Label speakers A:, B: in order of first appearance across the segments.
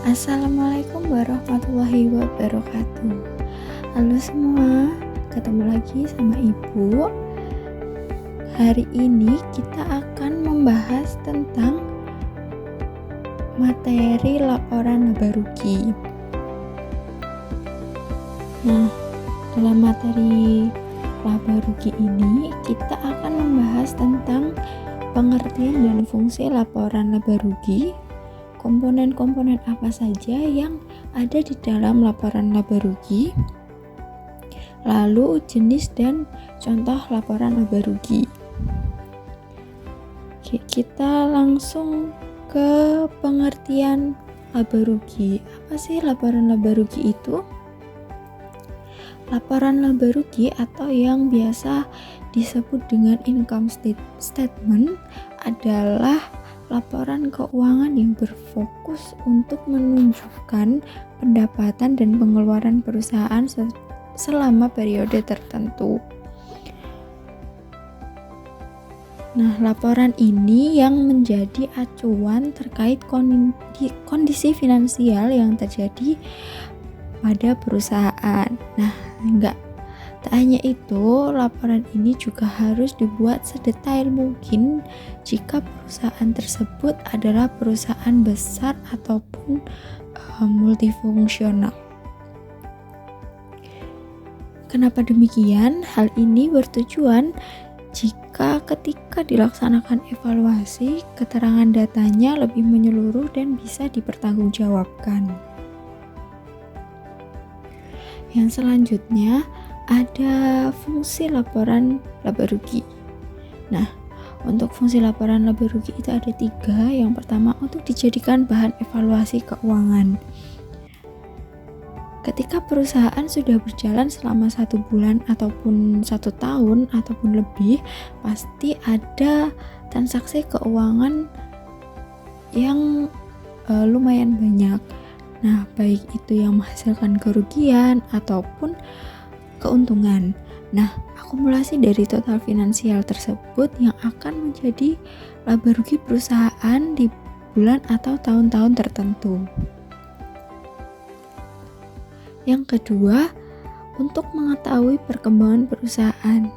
A: Assalamualaikum warahmatullahi wabarakatuh. Halo semua, ketemu lagi sama Ibu. Hari ini kita akan membahas tentang materi laporan laba rugi. Nah, dalam materi laba rugi ini kita akan membahas tentang pengertian dan fungsi laporan laba rugi, komponen-komponen apa saja yang ada di dalam laporan laba rugi, lalu jenis dan contoh laporan laba rugi. Oke, kita langsung ke pengertian laba rugi. Apa sih laporan laba rugi itu? Laporan laba rugi atau yang biasa disebut dengan income statement adalah laporan keuangan yang berfokus untuk menunjukkan pendapatan dan pengeluaran perusahaan selama periode tertentu. Nah, laporan ini yang menjadi acuan terkait kondisi finansial yang terjadi pada perusahaan. Nah, tak hanya itu, laporan ini juga harus dibuat sedetail mungkin jika perusahaan tersebut adalah perusahaan besar ataupun multifungsional. Kenapa demikian? Hal ini bertujuan jika ketika dilaksanakan evaluasi, keterangan datanya lebih menyeluruh dan bisa dipertanggungjawabkan. Yang selanjutnya ada fungsi laporan laba rugi. Nah, untuk fungsi laporan laba rugi itu ada 3. Yang pertama, untuk dijadikan bahan evaluasi keuangan. Ketika perusahaan sudah berjalan selama 1 bulan ataupun 1 tahun ataupun lebih, pasti ada transaksi keuangan yang lumayan banyak. Nah, baik itu yang menghasilkan kerugian ataupun keuntungan. Nah, akumulasi dari total finansial tersebut yang akan menjadi laba rugi perusahaan di bulan atau tahun-tahun tertentu. Yang kedua, untuk mengetahui perkembangan perusahaan.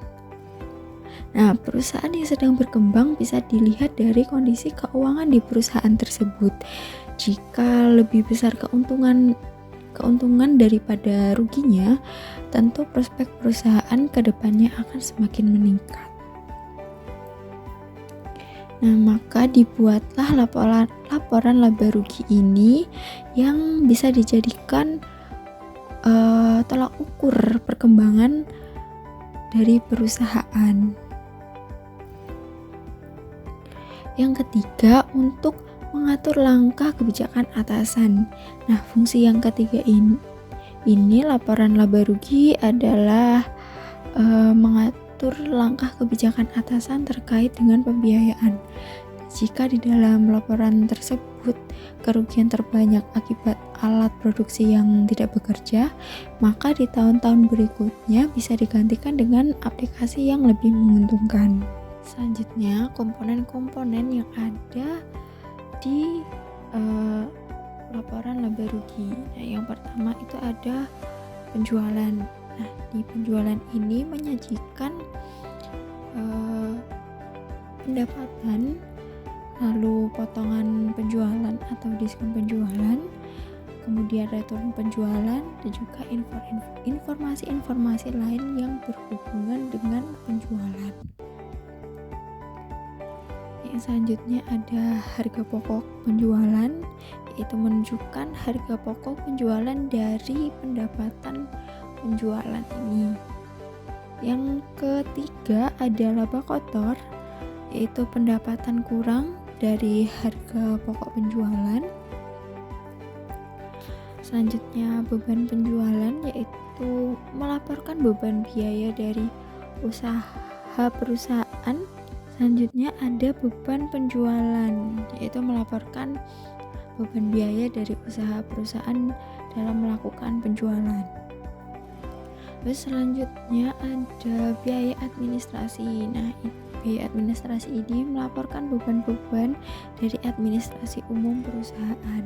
A: Nah, perusahaan yang sedang berkembang bisa dilihat dari kondisi keuangan di perusahaan tersebut. Jika lebih besar keuntungan daripada ruginya, tentu prospek perusahaan ke depannya akan semakin meningkat. Nah, maka dibuatlah laporan laba rugi ini yang bisa dijadikan tolak ukur perkembangan dari perusahaan. Yang ketiga, untuk mengatur langkah kebijakan atasan. Nah, fungsi yang ketiga ini laporan laba rugi adalah mengatur langkah kebijakan atasan terkait dengan pembiayaan. Jika di dalam laporan tersebut kerugian terbanyak akibat alat produksi yang tidak bekerja, maka di tahun-tahun berikutnya bisa digantikan dengan aplikasi yang lebih menguntungkan. Selanjutnya, komponen-komponen yang ada di laporan laba rugi. Nah, yang pertama itu ada penjualan. Nah, di penjualan ini menyajikan pendapatan, lalu potongan penjualan atau diskon penjualan, kemudian return penjualan, dan juga informasi-informasi lain yang berhubungan dengan penjualan. Yang selanjutnya ada harga pokok penjualan, yaitu menunjukkan harga pokok penjualan dari pendapatan penjualan ini. Yang ketiga ada laba kotor, yaitu pendapatan kurang dari harga pokok penjualan. Selanjutnya beban penjualan, yaitu melaporkan beban biaya dari usaha perusahaan. Selanjutnya ada beban penjualan, yaitu melaporkan beban biaya dari usaha perusahaan dalam melakukan penjualan. Terus selanjutnya ada biaya administrasi. Nah, biaya administrasi ini melaporkan beban-beban dari administrasi umum perusahaan.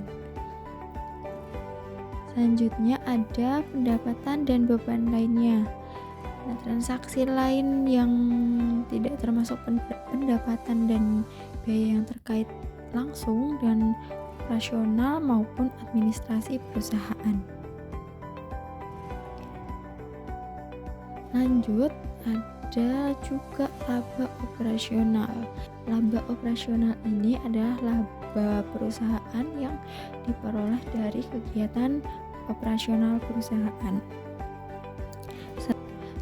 A: Selanjutnya ada pendapatan dan beban lainnya. Nah, transaksi lain yang tidak termasuk pendapatan dan biaya yang terkait langsung dan operasional maupun administrasi perusahaan. Lanjut, ada juga laba operasional. Laba operasional ini adalah laba perusahaan yang diperoleh dari kegiatan operasional perusahaan.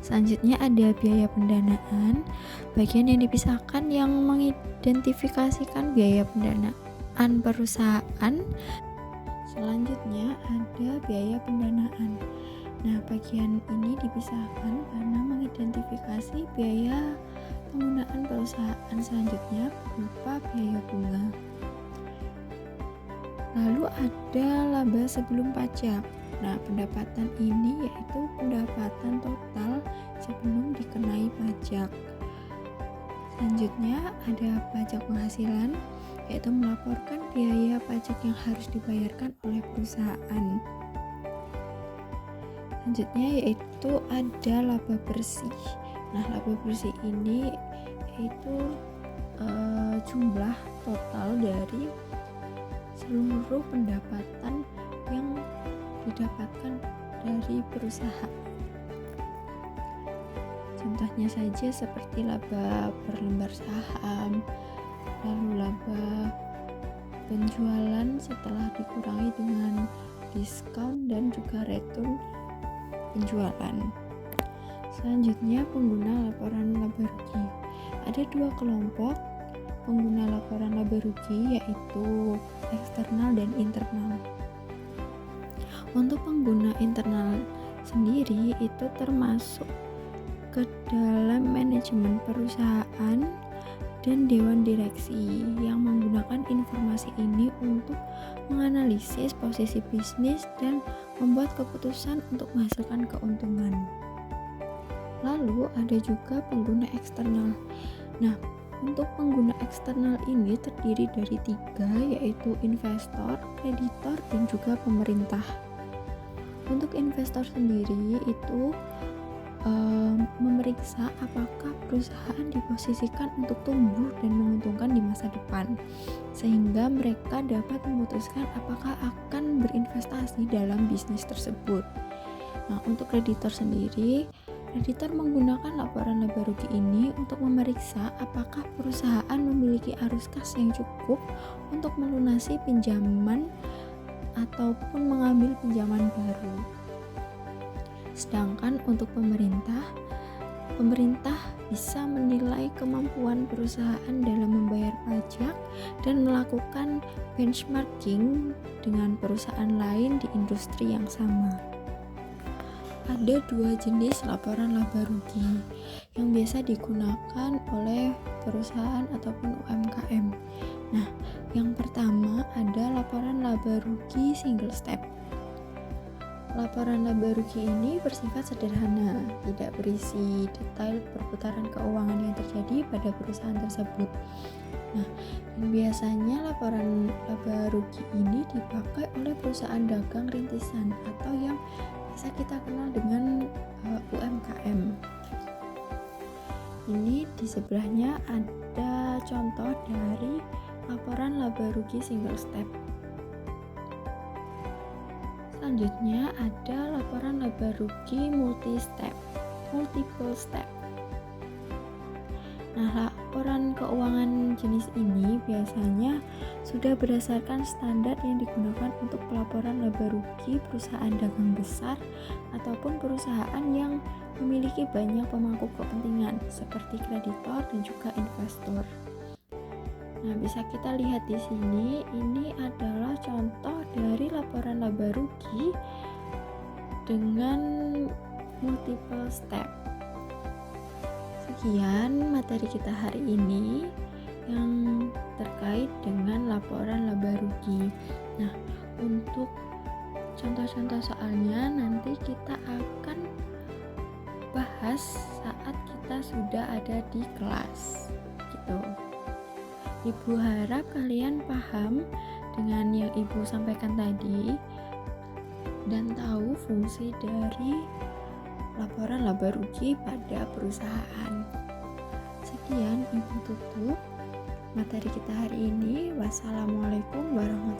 A: Selanjutnya ada biaya pendanaan, bagian yang dipisahkan yang mengidentifikasikan biaya pendanaan perusahaan. Selanjutnya ada biaya pendanaan. Nah, bagian ini dipisahkan karena mengidentifikasi biaya penggunaan perusahaan selanjutnya berupa biaya bunga. Lalu ada laba sebelum pajak. Nah, pendapatan ini yaitu pendapatan total sebelum dikenai pajak. Selanjutnya ada pajak penghasilan, yaitu melaporkan biaya pajak yang harus dibayarkan oleh perusahaan. Selanjutnya yaitu ada laba bersih. Nah, laba bersih ini yaitu jumlah total dari seluruh pendapatan yang didapatkan dari perusahaan. Contohnya saja seperti laba per lembar saham, lalu laba penjualan setelah dikurangi dengan diskon dan juga return penjualan. Selanjutnya pengguna laporan laba rugi. Ada dua kelompok pengguna laporan laba rugi, yaitu eksternal dan internal. Untuk pengguna internal sendiri itu termasuk ke dalam manajemen perusahaan dan dewan direksi yang menggunakan informasi ini untuk menganalisis posisi bisnis dan membuat keputusan untuk menghasilkan keuntungan. Lalu ada juga pengguna eksternal. Nah, untuk pengguna eksternal ini terdiri dari 3, yaitu investor, kreditor, dan juga pemerintah. Untuk investor sendiri itu memeriksa apakah perusahaan diposisikan untuk tumbuh dan menguntungkan di masa depan, sehingga mereka dapat memutuskan apakah akan berinvestasi dalam bisnis tersebut. Nah, untuk kreditor sendiri, kreditor menggunakan laporan laba rugi ini untuk memeriksa apakah perusahaan memiliki arus kas yang cukup untuk melunasi pinjaman ataupun mengambil pinjaman baru. Sedangkan untuk pemerintah bisa menilai kemampuan perusahaan dalam membayar pajak dan melakukan benchmarking dengan perusahaan lain di industri yang sama. Ada 2 jenis laporan laba rugi yang biasa digunakan oleh perusahaan ataupun UMKM. Nah, yang pertama ada laporan laba rugi single step. Laporan laba rugi ini bersifat sederhana, tidak berisi detail perputaran keuangan yang terjadi pada perusahaan tersebut. Nah, dan biasanya laporan laba rugi ini dipakai oleh perusahaan dagang rintisan atau yang biasa kita kenal dengan UMKM. Ini di sebelahnya ada contoh dari laporan laba rugi single step. Selanjutnya ada laporan laba rugi multiple step. Nah, laporan keuangan jenis ini biasanya sudah berdasarkan standar yang digunakan untuk pelaporan laba rugi perusahaan dagang besar ataupun perusahaan yang memiliki banyak pemangku kepentingan seperti kreditor dan juga investor. Nah, bisa kita lihat di sini, ini adalah contoh dari laporan laba rugi dengan multiple step. Sekian materi kita hari ini yang terkait dengan laporan laba rugi. Nah, untuk contoh-contoh soalnya nanti kita akan bahas saat kita sudah ada di kelas gitu. Ibu harap kalian paham dengan yang Ibu sampaikan tadi. dan tahu fungsi dari laporan laba rugi pada perusahaan. Sekian, Ibu tutup materi kita hari ini. Wassalamualaikum warahmatullahi wabarakatuh.